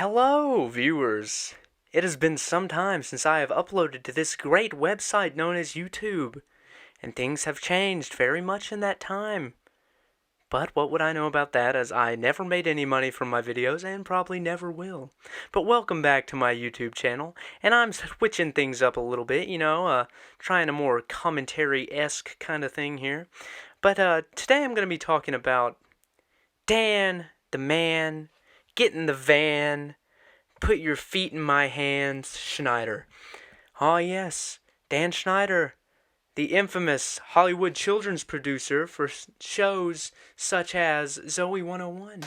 Hello, viewers! It has been some time since I have uploaded to this great website known as YouTube, and things have changed very much in that time. But what would I know about that, as I never made any money from my videos and probably never will. But welcome back to my YouTube channel, and I'm switching things up a little bit, trying a more commentary-esque kind of thing here. But today I'm going to be talking about Dan, the man, get in the van, put your feet in my hands, Schneider. Ah yes, Dan Schneider, the infamous Hollywood children's producer for shows such as Zoe 101.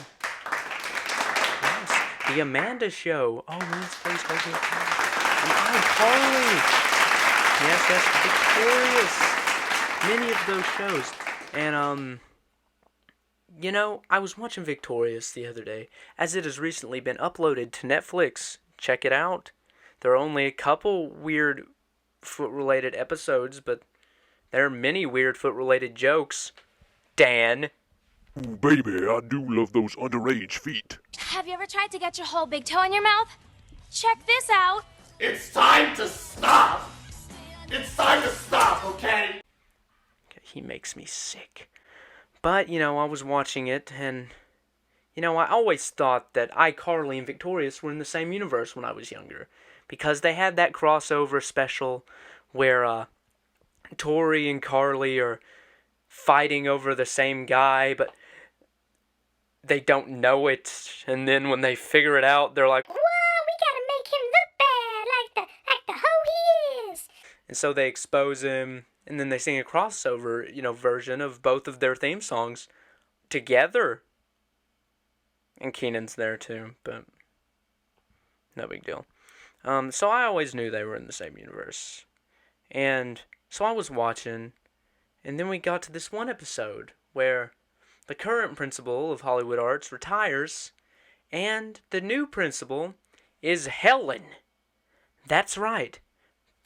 Yes, The Amanda Show. Oh, Liz plays Hogan. And iCarly. Yes, Victorious. Many of those shows. And, I was watching Victorious the other day, as it has recently been uploaded to Netflix. Check it out. There are only a couple weird foot-related episodes, but there are many weird foot-related jokes. Dan. Ooh, baby, I do love those underage feet. Have you ever tried to get your whole big toe in your mouth? Check this out. It's time to stop! It's time to stop, okay? He makes me sick. But, I was watching it, and, I always thought that iCarly and Victorious were in the same universe when I was younger. Because they had that crossover special where, Tori and Carly are fighting over the same guy, but they don't know it, and then when they figure it out, they're like, Whoa, we gotta make him look bad, like the hoe he is. and so they expose him, and then they sing a crossover, version of both of their theme songs together. And Keenan's there too, but no big deal. So I always knew they were in the same universe. And so I was watching, and then we got to this one episode where the current principal of Hollywood Arts retires, and the new principal is Helen. That's right.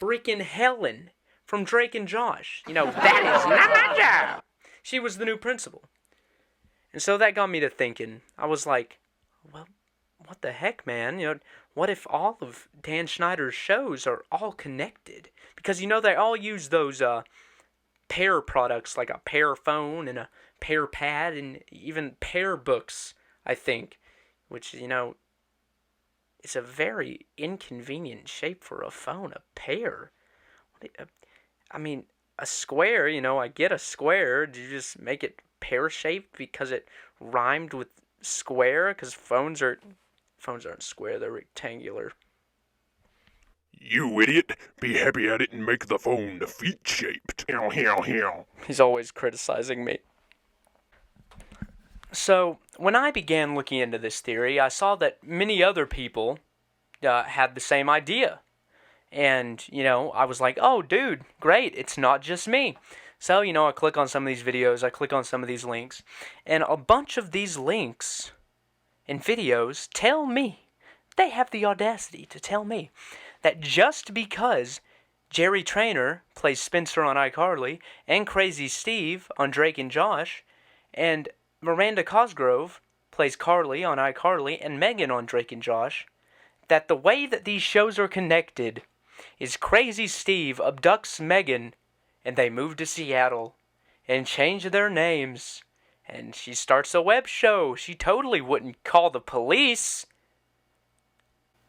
Freaking Helen from Drake and Josh. That is not my job. She was the new principal. And so that got me to thinking. I was like, well, what the heck, man? What if all of Dan Schneider's shows are all connected? Because, they all use those pair products, like a pair phone and a pair pad and even pair books, I think. Which, is a very inconvenient shape for a phone, a pair. A square, I get a square. Do you just make it pear-shaped because it rhymed with square? Because phones aren't square, they're rectangular. You idiot! Be happy at it and make the phone the feet-shaped. He's always criticizing me. So, when I began looking into this theory, I saw that many other people had the same idea. And, I was like, oh, dude, great, it's not just me. So, I click on some of these videos, I click on some of these links, and a bunch of these links and videos tell me, they have the audacity to tell me, that just because Jerry Traynor plays Spencer on iCarly, and Crazy Steve on Drake and Josh, and Miranda Cosgrove plays Carly on iCarly, and Megan on Drake and Josh, that the way that these shows are connected is Crazy Steve abducts Megan, and they move to Seattle, and change their names, and she starts a web show. She totally wouldn't call the police.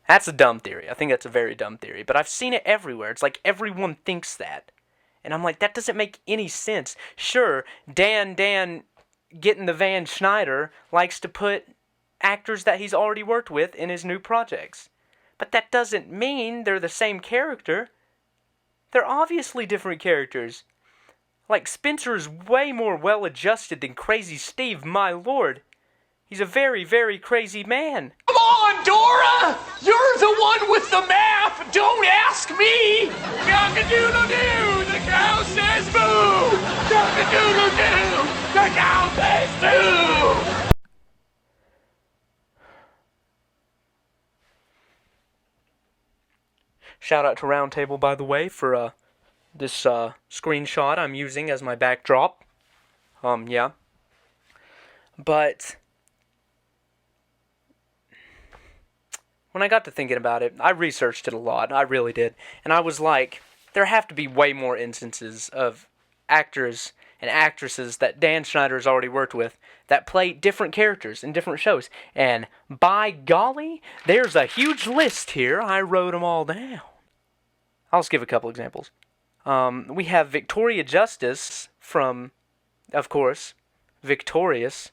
That's a dumb theory. I think that's a very dumb theory, but I've seen it everywhere. It's like everyone thinks that. And I'm like, that doesn't make any sense. Sure, Dan, get in the van Schneider likes to put actors that he's already worked with in his new projects. But that doesn't mean they're the same character. They're obviously different characters. Like, Spencer is way more well-adjusted than Crazy Steve, my lord. He's a very, very crazy man. Come on, Dora! You're the one with the map! Don't ask me! Cock-a-doodle-doo! The cow says boo! Cock-a-doodle-doo! The cow says boo! Shout out to Roundtable, by the way, for this screenshot I'm using as my backdrop. Yeah. But when I got to thinking about it, I researched it a lot. I really did. And I was like, there have to be way more instances of actors and actresses that Dan Schneider has already worked with that play different characters in different shows. And by golly, there's a huge list here. I wrote them all down. I'll just give a couple examples. We have Victoria Justice from, of course, Victorious,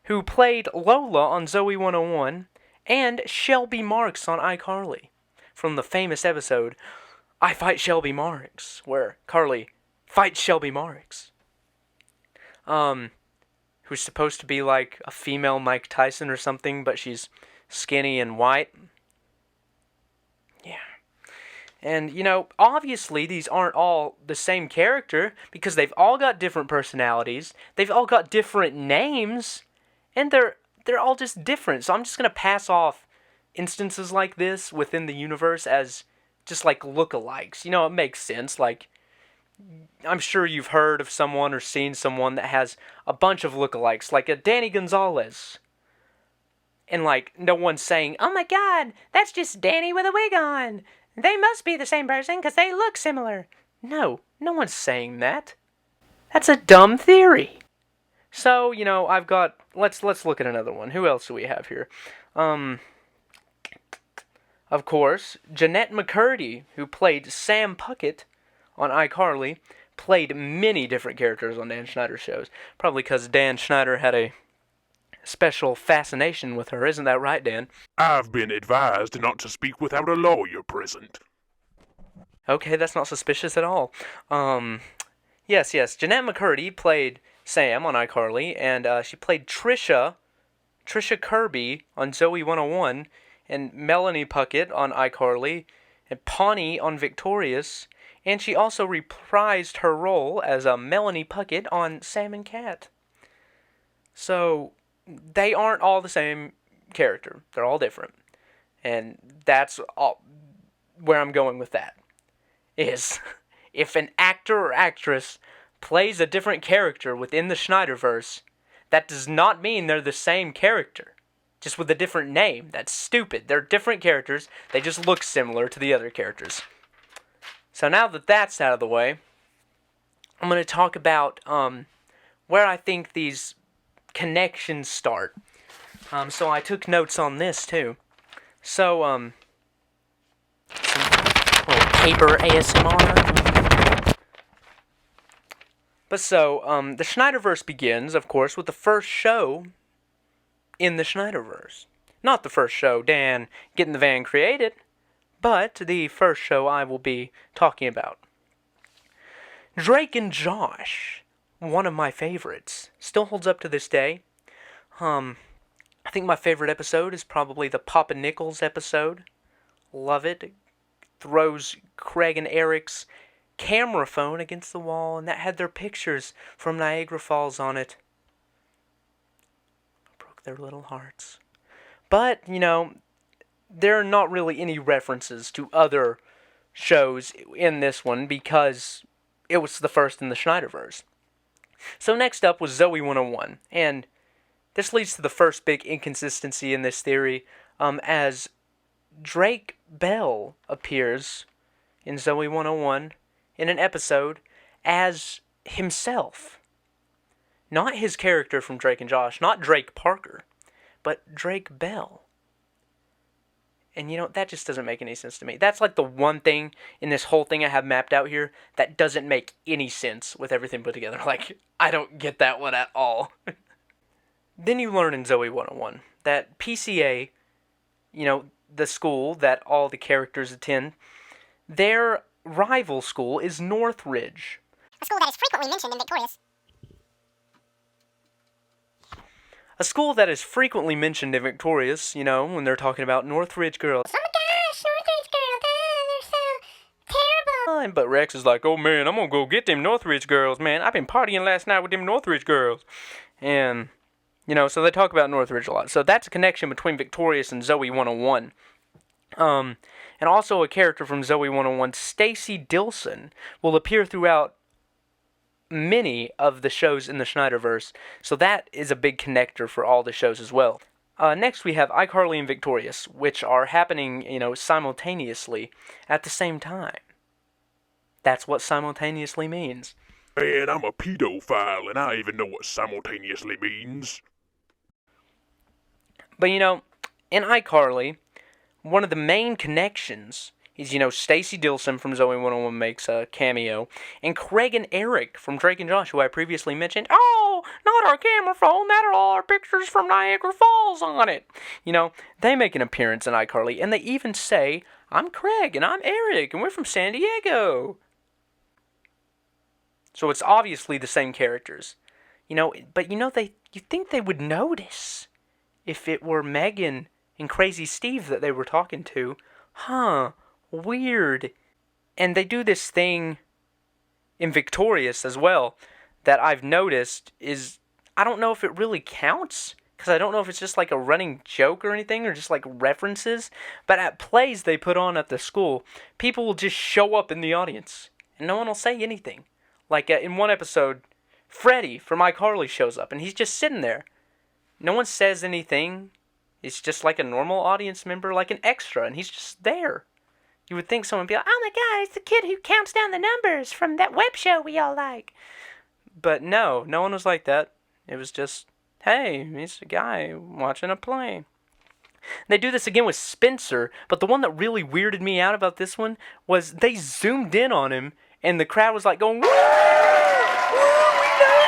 who played Lola on Zoe 101, and Shelby Marks on iCarly, from the famous episode, I Fight Shelby Marks, where Carly fights Shelby Marks. Who's supposed to be like a female Mike Tyson or something, but she's skinny and white. Yeah. And, obviously these aren't all the same character, because they've all got different personalities, they've all got different names, and they're all just different. So I'm just going to pass off instances like this within the universe as just like lookalikes. It makes sense. Like, I'm sure you've heard of someone or seen someone that has a bunch of lookalikes, like a Danny Gonzalez. And like, no one's saying, oh my god, that's just Danny with a wig on. They must be the same person because they look similar. No one's saying that. That's a dumb theory. So, I've got, let's look at another one. Who else do we have here? Of course, Jeanette McCurdy, who played Sam Puckett on iCarly, played many different characters on Dan Schneider's shows. Probably because Dan Schneider had a special fascination with her. Isn't that right, Dan? I've been advised not to speak without a lawyer present. Okay, that's not suspicious at all. Yes, Jeanette McCurdy played Sam on iCarly, and she played Trisha Kirby on Zoe 101, and Melanie Puckett on iCarly, and Pawnee on Victorious, and she also reprised her role as Melanie Puckett on Sam and Cat. So, they aren't all the same character. They're all different. And that's all where I'm going with that. Is, if an actor or actress plays a different character within the Schneiderverse, that does not mean they're the same character, just with a different name. That's stupid. They're different characters. They just look similar to the other characters. So now that that's out of the way, I'm going to talk about where I think these connections start. So I took notes on this too. So, some little paper ASMR. But so, the Schneiderverse begins, of course, with the first show in the Schneiderverse. Not the first show Dan Get in the Van created, but the first show I will be talking about. Drake and Josh, one of my favorites, still holds up to this day. I think my favorite episode is probably the Papa Nichols episode. Love it. Throws Craig and Eric's camera phone against the wall, and that had their pictures from Niagara Falls on it. Broke their little hearts. But, there are not really any references to other shows in this one because it was the first in the Schneiderverse. So next up was Zoe 101, and this leads to the first big inconsistency in this theory, as Drake Bell appears in Zoe 101 in an episode as himself. Not his character from Drake and Josh, not Drake Parker, but Drake Bell. And that just doesn't make any sense to me. That's like the one thing in this whole thing I have mapped out here that doesn't make any sense with everything put together. Like, I don't get that one at all. Then you learn in Zoe 101 that PCA, the school that all the characters attend, their rival school is Northridge. A school that is frequently mentioned in Victorious. A school that is frequently mentioned in Victorious, when they're talking about Northridge girls. Oh my gosh, Northridge girls, they're so terrible. But Rex is like, oh man, I'm gonna go get them Northridge girls, man. I've been partying last night with them Northridge girls. And, so they talk about Northridge a lot. So that's a connection between Victorious and Zoe 101. And also a character from Zoe 101, Stacy Dilson, will appear throughout many of the shows in the Schneiderverse. So that is a big connector for all the shows as well. Next, we have iCarly and Victorious, which are happening, simultaneously at the same time. That's what simultaneously means. Man, I'm a pedophile and I even know what simultaneously means. But, in iCarly, one of the main connections is, Stacey Dilson from Zoe 101 makes a cameo, and Craig and Eric from Drake and Josh, who I previously mentioned. Oh, not our camera phone, that are all our pictures from Niagara Falls on it. They make an appearance in iCarly, and they even say, I'm Craig, and I'm Eric, and we're from San Diego. So it's obviously the same characters. But you think they would notice if it were Megan and Crazy Steve that they were talking to. Huh, weird. And they do this thing in Victorious as well that I've noticed is, I don't know if it really counts, because I don't know if it's just like a running joke or anything, or just like references, but at plays they put on at the school, people will just show up in the audience, and no one will say anything. Like in one episode, Freddie from iCarly shows up, and he's just sitting there. No one says anything. It's just like a normal audience member, like an extra, and he's just there. You would think someone would be like, oh my god, it's the kid who counts down the numbers from that web show we all like. But no one was like that. It was just, hey, he's a guy watching a play. They do this again with Spencer, but the one that really weirded me out about this one was they zoomed in on him, and the crowd was like going, woo! Woo! We know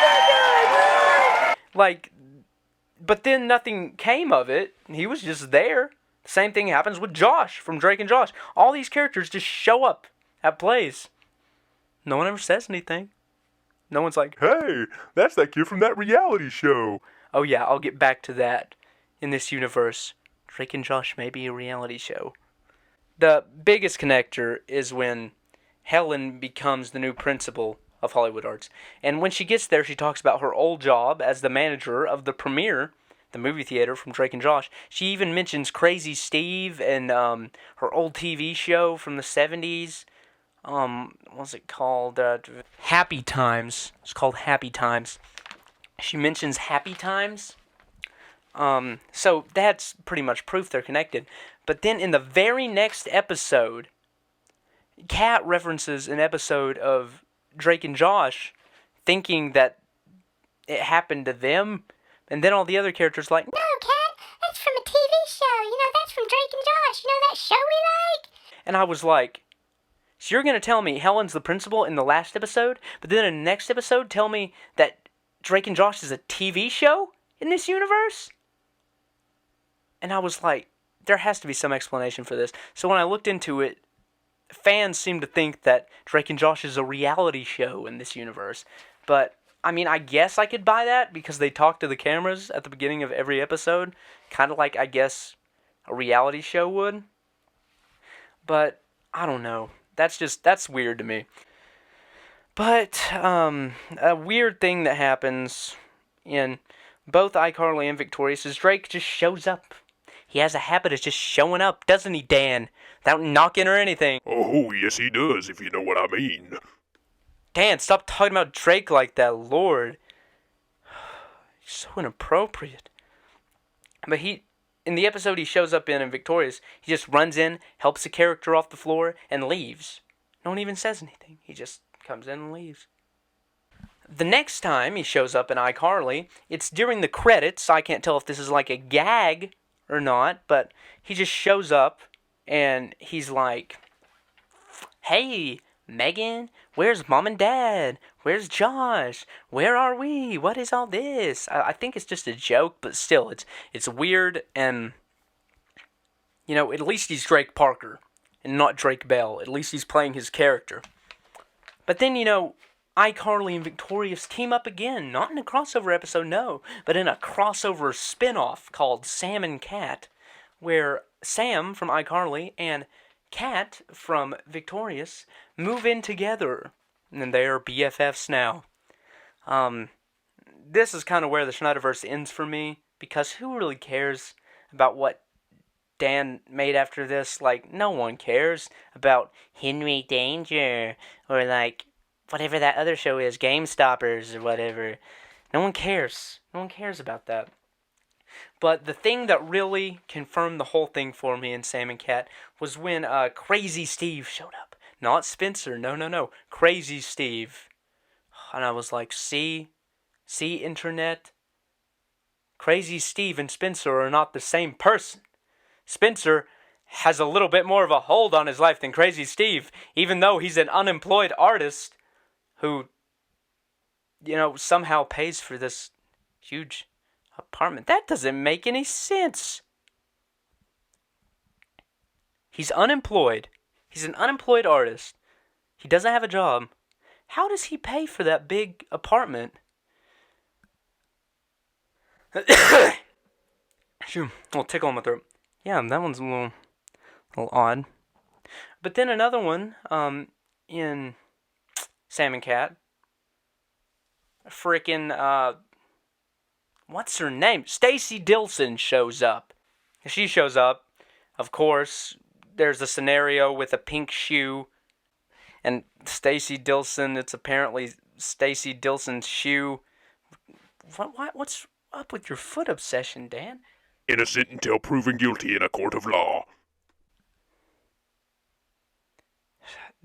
that guy! Woo! Like, but then nothing came of it. He was just there. The same thing happens with Josh from Drake and Josh. All these characters just show up at plays. No one ever says anything. No one's like, Hey, that's that kid from that reality show. oh yeah, I'll get back to that in this universe. Drake and Josh may be a reality show. The biggest connector is when Helen becomes the new principal of Hollywood Arts. And when she gets there, she talks about her old job as the manager of the Premiere, the movie theater from Drake and Josh. She even mentions Crazy Steve and her old TV show from the 70s. What was it called? Happy Times. It's called Happy Times. She mentions Happy Times. So that's pretty much proof they're connected. But then in the very next episode, Kat references an episode of Drake and Josh, thinking that it happened to them, and then all the other characters like, No, Cat, that's from a TV show. That's from Drake and Josh. That show we like? and I was like, so you're gonna tell me Helen's the principal in the last episode, but then in the next episode tell me that Drake and Josh is a TV show in this universe? And I was like, there has to be some explanation for this. So when I looked into it, fans seem to think that Drake and Josh is a reality show in this universe. But, I mean, I guess I could buy that because they talk to the cameras at the beginning of every episode. Kind of like, I guess, a reality show would. But, I don't know. That's weird to me. But, a weird thing that happens in both iCarly and Victorious is Drake just shows up. He has a habit of just showing up, doesn't he, Dan? Without knocking or anything. Oh, yes he does, if you know what I mean. Dan, stop talking about Drake like that, Lord. He's so inappropriate. But in the episode he shows up in Victorious, he just runs in, helps a character off the floor, and leaves. No one even says anything. He just comes in and leaves. The next time he shows up in iCarly, it's during the credits. I can't tell if this is like a gag or not, but he just shows up and he's like, hey, Megan, where's Mom and Dad? Where's Josh? Where are we? What is all this? I think it's just a joke, but still, it's weird, and, at least he's Drake Parker and not Drake Bell. At least he's playing his character. But then, iCarly and Victorious team up again, not in a crossover episode, no, but in a crossover spin-off called Sam and Cat, where Sam from iCarly and Cat from Victorious move in together, and they are BFFs now. This is kind of where the Schneiderverse ends for me, because who really cares about what Dan made after this? Like, no one cares about Henry Danger, or like, whatever that other show is, Game Stoppers or whatever. No one cares. No one cares about that. But the thing that really confirmed the whole thing for me in Sam and Cat was when Crazy Steve showed up. Not Spencer, no. Crazy Steve. And I was like, see, Internet? Crazy Steve and Spencer are not the same person. Spencer has a little bit more of a hold on his life than Crazy Steve, even though he's an unemployed artist who, somehow pays for this huge apartment. That doesn't make any sense. He's unemployed. He's an unemployed artist. He doesn't have a job. How does he pay for that big apartment? Shoo, a little tickle in my throat. Yeah, that one's a little odd. But then another one, in Sam and Cat. Frickin', what's her name? Stacy Dilson shows up. She shows up. Of course, there's a scenario with a pink shoe. And Stacy Dilson, it's apparently Stacy Dilson's shoe. What's up with your foot obsession, Dan? Innocent until proven guilty in a court of law.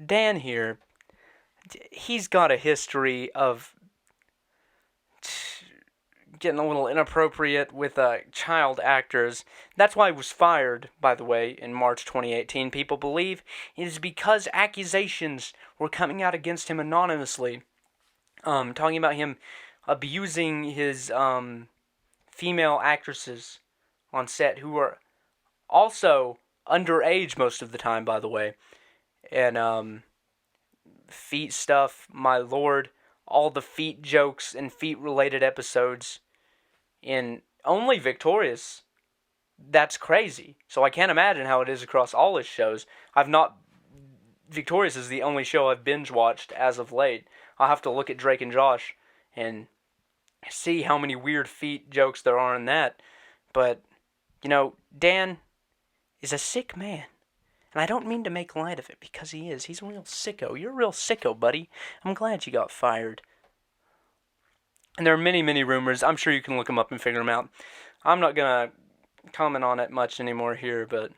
Dan here, he's got a history of getting a little inappropriate with child actors. That's why he was fired, by the way, in March 2018. People believe it is because accusations were coming out against him anonymously, talking about him abusing his female actresses on set, who were also underage most of the time, by the way. And feet stuff, my lord, all the feet jokes and feet related episodes in only Victorious. That's crazy. So I can't imagine how it is across all his shows. Victorious is the only show I've binge watched as of late. I'll have to look at Drake and Josh and see how many weird feet jokes there are in that. But, Dan is a sick man. And I don't mean to make light of it, because he is. He's a real sicko. You're a real sicko, buddy. I'm glad you got fired. And there are many, many rumors. I'm sure you can look them up and figure them out. I'm not going to comment on it much anymore here, but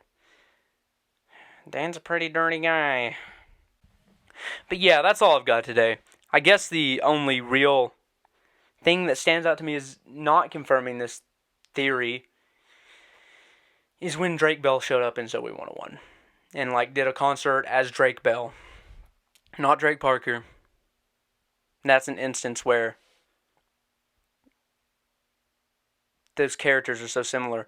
Dan's a pretty dirty guy. But yeah, that's all I've got today. I guess the only real thing that stands out to me is not confirming this theory is when Drake Bell showed up in Zoe 101 and did a concert as Drake Bell, not Drake Parker. And that's an instance where those characters are so similar.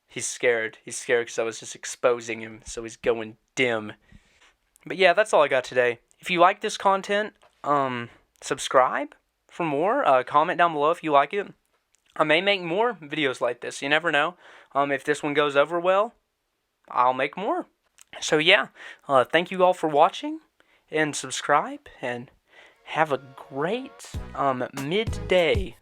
He's scared. He's scared because I was just exposing him, so he's going dim. But yeah, that's all I got today. If you like this content, subscribe for more. Comment down below if you like it. I may make more videos like this. You never know. If this one goes over well, I'll make more. So yeah, thank you all for watching, and subscribe, and have a great midday.